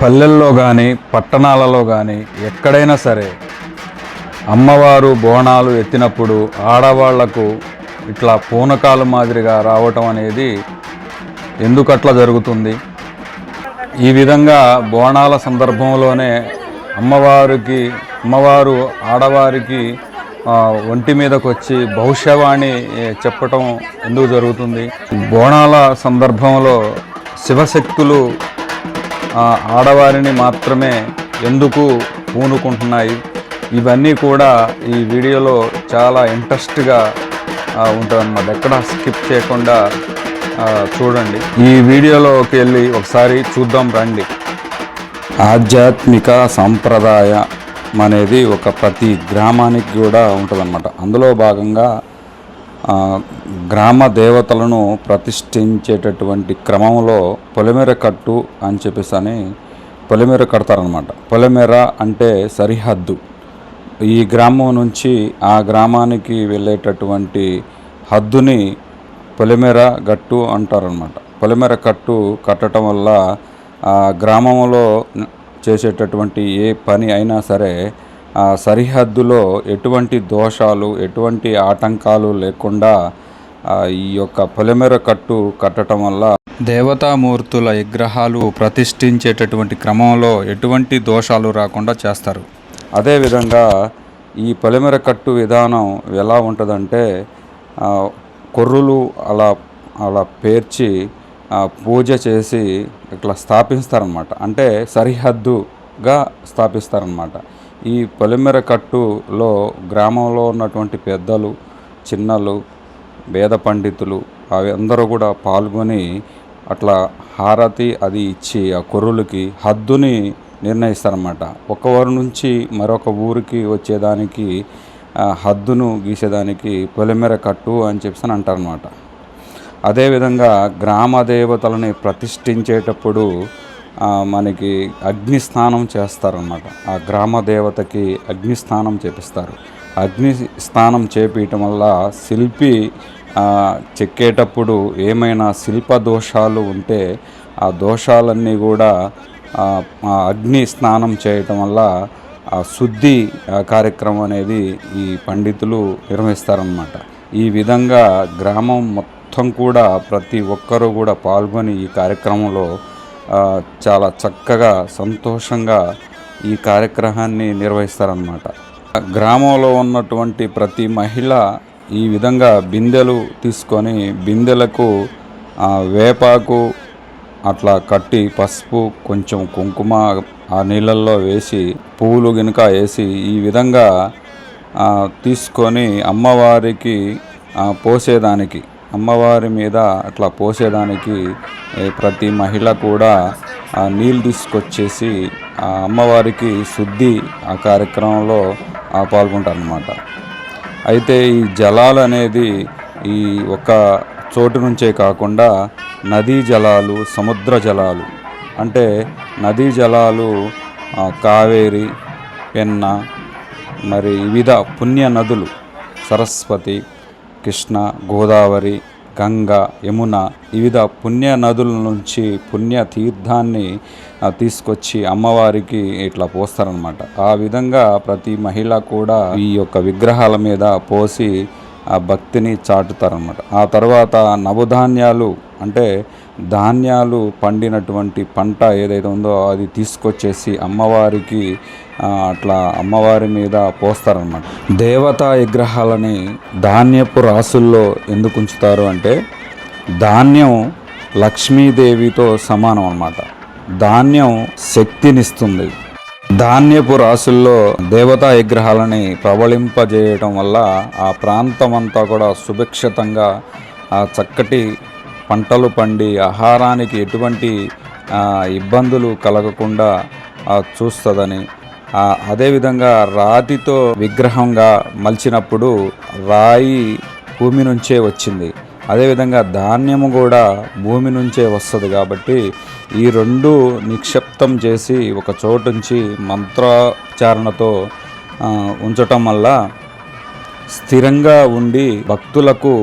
పల్లెల్లో కానీ పట్టణాలలో కానీ ఎక్కడైనా సరే అమ్మవారు బోనాలు ఎత్తినప్పుడు ఆడవాళ్లకు ఇట్లా పూనకాలు మాదిరిగా రావటం అనేది ఎందుకట్లా జరుగుతుంది? ఈ విధంగా బోనాల సందర్భంలోనే అమ్మవారు ఆడవారికి ఒంటి మీదకి వచ్చి భవిష్యవాణి చెప్పటం ఎందుకు జరుగుతుంది? బోనాల సందర్భంలో శివశక్తులు ఆడవారిని మాత్రమే ఎందుకు పూనుకుంటున్నాయి? ఇవన్నీ కూడా ఈ వీడియోలో చాలా ఇంట్రెస్ట్గా ఉంటుందన్నమాట. ఎక్కడ స్కిప్ చేయకుండా చూడండి. ఈ వీడియోలోకి వెళ్ళి ఒకసారి చూద్దాం రండి. ఆధ్యాత్మిక సాంప్రదాయం అనేది ప్రతి గ్రామానికి కూడా ఉంటుందన్నమాట. అందులో భాగంగా గ్రామ దేవతలను ప్రతిష్ఠించేటటువంటి క్రమంలో పొలిమేర కట్టు అని చెప్పేసి పొలిమేర కడతారనమాట. పొలిమేర అంటే సరిహద్దు. ఈ గ్రామం నుంచి ఆ గ్రామానికి వెళ్ళేటటువంటి హద్దుని పొలిమేర గట్టు అంటారనమాట. పొలిమేర కట్టు కట్టడం వల్ల ఆ గ్రామంలో చేసేటటువంటి ఏ పని అయినా సరే ఆ సరిహద్దులో ఎటువంటి దోషాలు, ఎటువంటి ఆటంకాలు లేకుండా ఈ పొలిమేర కట్టు కట్టడం వల్ల దేవతామూర్తుల విగ్రహాలు ప్రతిష్ఠించేటటువంటి క్రమంలో ఎటువంటి దోషాలు రాకుండా చేస్తారు. అదేవిధంగా ఈ పొలిమేర కట్టు విధానం ఎలా ఉంటుందంటే కొర్రులు అలా పేర్చి పూజ చేసి ఇట్లా స్థాపిస్తారనమాట. అంటే సరిహద్దుగా స్థాపిస్తారనమాట. ఈ పొలిమేర కట్టులో గ్రామంలో ఉన్నటువంటి పెద్దలు, చిన్నలు, వేద పండితులు అవి అందరూ కూడా పాల్గొని అట్లా హారతి అది ఇచ్చి ఆ కొర్రులకి హద్దుని నిర్ణయిస్తారన్నమాట. ఒక ఊరు నుంచి మరొక ఊరికి వచ్చేదానికి హద్దును గీసేదానికి పొలిమేర కట్టు అని చెప్పి అంటారనమాట. అదేవిధంగా గ్రామ దేవతలని ప్రతిష్ఠించేటప్పుడు మనకి అగ్ని స్నానం చేస్తారన్నమాట. ఆ గ్రామ దేవతకి అగ్ని స్నానం చేపిస్తారు. అగ్ని స్నానం చేపించటం వల్ల శిల్పి చెక్కేటప్పుడు ఏమైనా శిల్ప దోషాలు ఉంటే ఆ దోషాలన్నీ కూడా అగ్ని స్నానం చేయటం వల్ల శుద్ధి కార్యక్రమం అనేది ఈ పండితులు నిర్వహిస్తారన్నమాట. ఈ విధంగా గ్రామం మొత్తం కూడా ప్రతి ఒక్కరూ కూడా పాల్గొని ఈ కార్యక్రమంలో చాలా చక్కగా సంతోషంగా ఈ కార్యక్రమాన్ని నిర్వహిస్తారన్నమాట. గ్రామంలో ఉన్నటువంటి ప్రతి మహిళ ఈ విధంగా బిందెలు తీసుకొని బిందెలకు వేపాకు అట్లా కట్టి పసుపు కొంచెం కుంకుమ ఆ నీళ్ళల్లో వేసి పువ్వులు గినుక వేసి ఈ విధంగా తీసుకొని అమ్మవారికి పోసేదానికి, అమ్మవారి మీద అట్లా పోసేదానికి ప్రతి మహిళ కూడా నీళ్ళు తీసుకొచ్చేసి ఆ అమ్మవారికి శుద్ధి ఆ కార్యక్రమంలో పాల్గొంటారన్నమాట. అయితే ఈ జలాలు అనేది ఈ ఒక చోటు నుంచే కాకుండా నదీ జలాలు, సముద్ర జలాలు, అంటే నదీ జలాలు కావేరి, పెన్న, మరి వివిధ పుణ్య నదులు సరస్వతి, కృష్ణ, గోదావరి, గంగ, యమున వివిధ పుణ్య నదుల నుంచి పుణ్య తీర్థాన్ని తీసుకొచ్చి అమ్మవారికి ఇట్లా పోస్తారనమాట. ఆ విధంగా ప్రతి మహిళ కూడా ఈ విగ్రహాల మీద పోసి ఆ భక్తిని చాటుతారనమాట. ఆ తర్వాత నవధాన్యాలు అంటే ధాన్యాలు పండినటువంటి పంట ఏదైతే ఉందో అది తీసుకొచ్చేసి అమ్మవారికి అట్లా అమ్మవారి మీద పోస్తారనమాట. దేవతా విగ్రహాలని ధాన్యపు రాసుల్లో ఎందుకు ఉంచుతారు అంటే ధాన్యం లక్ష్మీదేవితో సమానం అన్నమాట. ధాన్యం శక్తినిస్తుంది. ధాన్యపు రాసుల్లో దేవతా విగ్రహాలని ప్రబలింపజేయటం వల్ల ఆ ప్రాంతం అంతా కూడా సుభిక్షితంగా చక్కటి పంటలు పండి ఆహారానికి ఎటువంటి ఇబ్బందులు కలగకుండా చూస్తుందని, అదేవిధంగా రాతితో విగ్రహంగా మలిచినప్పుడు రాయి భూమి నుంచే వచ్చింది, అదేవిధంగా ధాన్యము కూడా భూమి నుంచే వస్తుంది. కాబట్టి ఈ రెండు నిక్షిప్తం చేసి ఒక చోటుంచి మంత్రోచ్చారణతో ఉంచటం వల్ల స్థిరంగా ఉండి భక్తులకు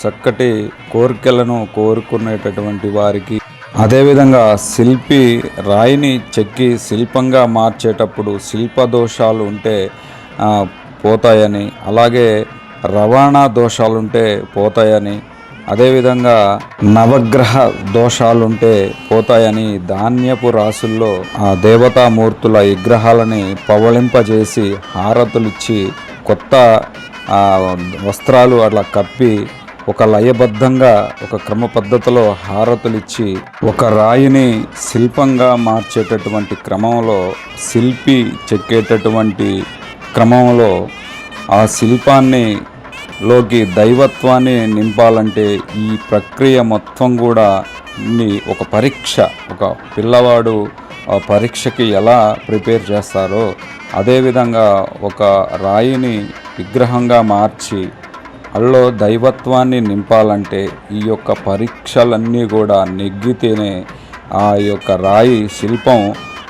చక్కటి కోరికలను కోరుకునేటటువంటి వారికి అదేవిధంగా శిల్పి రాయిని చెక్కి శిల్పంగా మార్చేటప్పుడు శిల్ప దోషాలు ఉంటే పోతాయని, అలాగే రవాణా దోషాలుంటే పోతాయని, అదేవిధంగా నవగ్రహ దోషాలుంటే పోతాయని ధాన్యపు రాసుల్లో ఆ దేవతామూర్తుల విగ్రహాలని పవళింపజేసి హారతులిచ్చి కొత్త వస్త్రాలు అట్లా కప్పి ఒక లయబద్ధంగా ఒక క్రమ పద్ధతిలో హారతులిచ్చి ఒక రాయిని శిల్పంగా మార్చేటటువంటి క్రమంలో, శిల్పి చెక్కేటటువంటి క్రమంలో ఆ శిల్పాన్ని లోకి దైవత్వాన్ని నింపాలంటే ఈ ప్రక్రియ మొత్తం కూడా ఒక పరీక్ష, ఒక పిల్లవాడు ఆ పరీక్షకి ఎలా ప్రిపేర్ చేస్తారో అదేవిధంగా ఒక రాయిని విగ్రహంగా మార్చి అందులో దైవత్వాన్ని నింపాలంటే ఈ యొక్క పరీక్షలన్నీ కూడా నెగ్గితేనే ఆ యొక్క రాయి శిల్పం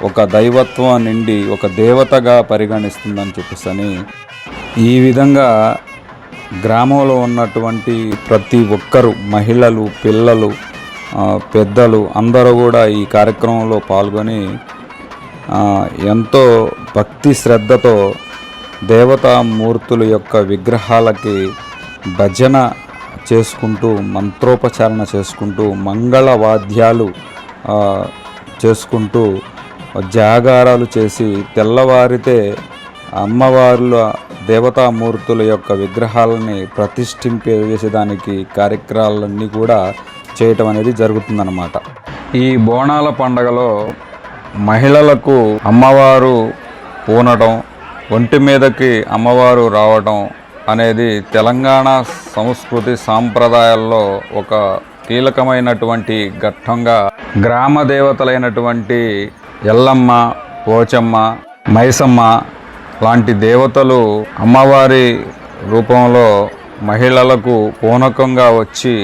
ఒక దైవత్వం నుండి ఒక దేవతగా పరిగణిస్తుందని చెప్పేసి ఈ విధంగా గ్రామంలో ఉన్నటువంటి ప్రతి ఒక్కరు, మహిళలు, పిల్లలు, పెద్దలు అందరూ కూడా ఈ కార్యక్రమంలో పాల్గొని ఎంతో భక్తి శ్రద్ధతో దేవతామూర్తుల యొక్క విగ్రహాలకి భజన చేసుకుంటూ, మంత్రోపచారణ చేసుకుంటూ, మంగళ వాద్యాలు చేసుకుంటూ, జాగారాలు చేసి తెల్లవారితే అమ్మవార్ల దేవతామూర్తుల యొక్క విగ్రహాలని ప్రతిష్ఠింపజేసేదానికి కార్యక్రమాలన్నీ కూడా చేయటం అనేది జరుగుతుందన్నమాట. ఈ బోనాల పండగలో మహిళలకు అమ్మవారు పూనటం, ఒంటి మీదకి అమ్మవారు రావటం అనేది తెలంగాణ సంస్కృతి సాంప్రదాయాల్లో ఒక కీలకమైనటువంటి ఘట్టంగా గ్రామ దేవతలైనటువంటి ఎల్లమ్మ, పోచమ్మ, మైసమ్మ లాంటి దేవతలు అమ్మవారి రూపంలో మహిళలకు పూనకంగా వచ్చి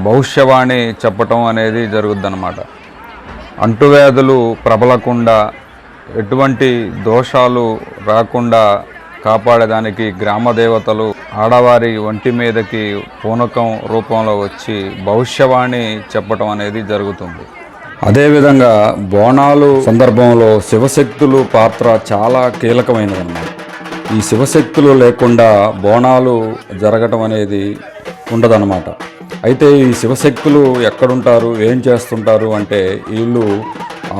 భవిష్యవాణి చెప్పటం అనేది జరుగుద్దన్నమాట. అంటువ్యాధులు ప్రబలకుండా, ఎటువంటి దోషాలు రాకుండా కాపాడేదానికి గ్రామ దేవతలు ఆడవారి ఒంటి మీదకి పూనకం రూపంలో వచ్చి భవిష్యవాణి చెప్పటం అనేది జరుగుతుంది. అదేవిధంగా బోనాలు సందర్భంలో శివశక్తులు పాత్ర చాలా కీలకమైనదన్నమాట. ఈ శివశక్తులు లేకుండా బోనాలు జరగటం అనేది ఉండదన్నమాట. అయితే ఈ శివశక్తులు ఎక్కడుంటారు, ఏం చేస్తుంటారు అంటే వీళ్ళు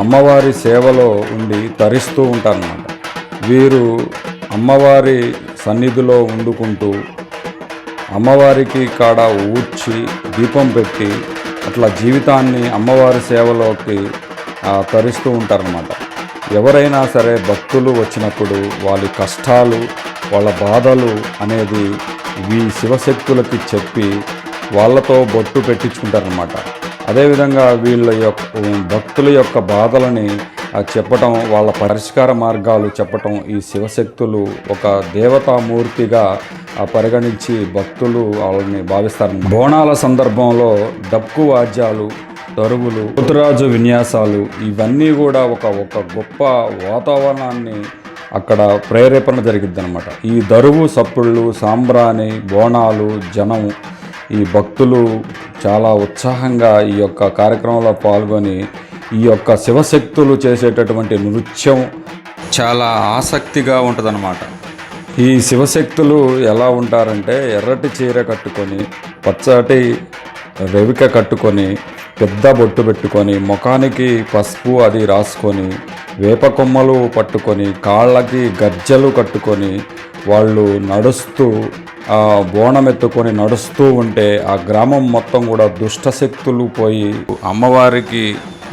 అమ్మవారి సేవలో ఉండి తరిస్తూ ఉంటారన్నమాట. వీరు అమ్మవారి సన్నిధిలో వండుకుంటూ అమ్మవారికి కాడ ఊడ్చి దీపం పెట్టి అట్లా జీవితాన్ని అమ్మవారి సేవలోకి తరిస్తూ ఉంటారన్నమాట. ఎవరైనా సరే భక్తులు వచ్చినప్పుడు వాళ్ళ కష్టాలు, వాళ్ళ బాధలు అనేది ఈ శివశక్తులకి చెప్పి వాళ్ళతో బొట్టు పెట్టించుకుంటారన్నమాట. అదేవిధంగా వీళ్ళ యొక్క భక్తుల యొక్క బాధలని చెప్పటం, వాళ్ళ పరిష్కార మార్గాలు చెప్పటం ఈ శివశక్తులు ఒక దేవతామూర్తిగా పరిగణించి భక్తులు వాళ్ళని భావిస్తారు. బోనాల సందర్భంలో డప్పు వాద్యాలు, దరువులు, పోతురాజు విన్యాసాలు ఇవన్నీ కూడా ఒక గొప్ప వాతావరణాన్ని అక్కడ ప్రేరేపణ జరిగిద్ది అనమాట. ఈ దరువు సప్పుళ్ళు, సాంబ్రాణి, బోనాలు, జనం, ఈ భక్తులు చాలా ఉత్సాహంగా ఈ యొక్క కార్యక్రమంలో పాల్గొని ఈ యొక్క శివశక్తులు చేసేటటువంటి నృత్యం చాలా ఆసక్తిగా ఉంటుందన్నమాట. ఈ శివశక్తులు ఎలా ఉంటారంటే ఎర్రటి చీర కట్టుకొని, పచ్చటి రెవిక కట్టుకొని, పెద్ద బొట్టు పెట్టుకొని, ముఖానికి పసుపు అది రాసుకొని, వేప కొమ్మలు పట్టుకొని, కాళ్ళకి గజ్జలు కట్టుకొని వాళ్ళు నడుస్తూ బోనం ఎత్తుకొని నడుస్తూ ఉంటే ఆ గ్రామం మొత్తం కూడా దుష్టశక్తులు పోయి అమ్మవారికి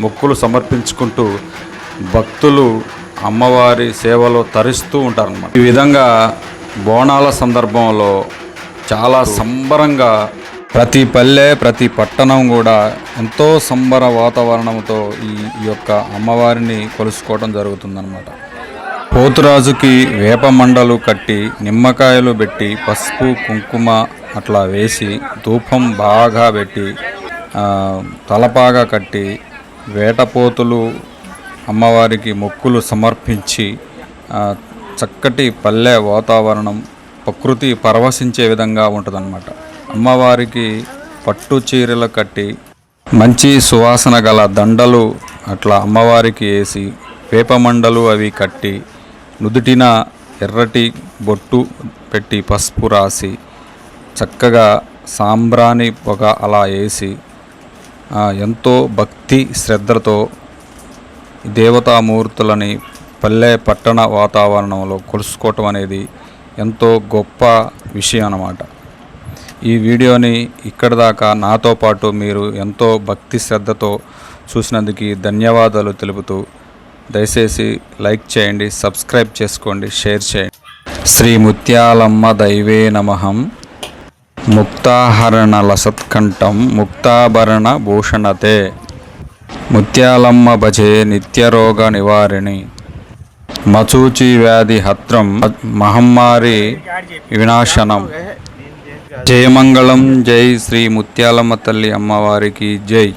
మొక్కులు సమర్పించుకుంటూ భక్తులు అమ్మవారి సేవలో తరిస్తూ ఉంటారన్నమాట. ఈ విధంగా బోనాల సందర్భంలో చాలా సంబరంగా ప్రతి పల్లె, ప్రతి పట్టణం కూడా ఎంతో సంబర వాతావరణంతో ఈ యొక్క అమ్మవారిని కొలుసుకోవడం జరుగుతుందన్నమాట. పోతురాజుకి వేప మండలు కట్టి, నిమ్మకాయలు పెట్టి, పసుపు కుంకుమ అట్లా వేసి, ధూపం బాగా పెట్టి, తలపాగా కట్టి, వేటపోతులు అమ్మవారికి మొక్కులు సమర్పించి చక్కటి పల్లె వాతావరణం, ప్రకృతి పరవశించే విధంగా ఉంటుందన్నమాట. అమ్మవారికి పట్టు చీరలు కట్టి మంచి సువాసన గల దండలు అట్లా అమ్మవారికి వేసి వేపమండలు అవి కట్టి నుదుటిన ఎర్రటి బొట్టు పెట్టి పసుపు రాసి చక్కగా సాంబ్రాణి పొగ అలా వేసి ఎంతో భక్తి శ్రద్ధలతో దేవతామూర్తులని పల్లె పట్టణ వాతావరణంలో కొలుసుకోవటం అనేది ఎంతో గొప్ప విషయం అన్నమాట. ఈ వీడియోని ఇక్కడి దాకా నాతో పాటు మీరు ఎంతో భక్తి శ్రద్ధతో చూసినందుకు ధన్యవాదాలు తెలుపుతూ దయచేసి లైక్ చేయండి, సబ్స్క్రైబ్ చేసుకోండి, షేర్ చేయండి. శ్రీ ముత్యాలమ్మ దైవే నమః. ముక్తాహరణ లసత్కంఠం ముక్తాభరణ భూషణతే. ముత్యాలమ్మ భజే నిత్యరోగ నివారిణి. మచూచి వ్యాధి హత్రం మహమ్మారి వినాశనం. జయమంగళం. జై శ్రీ ముత్యాలమ్మ తల్లి అమ్మవారికి జై.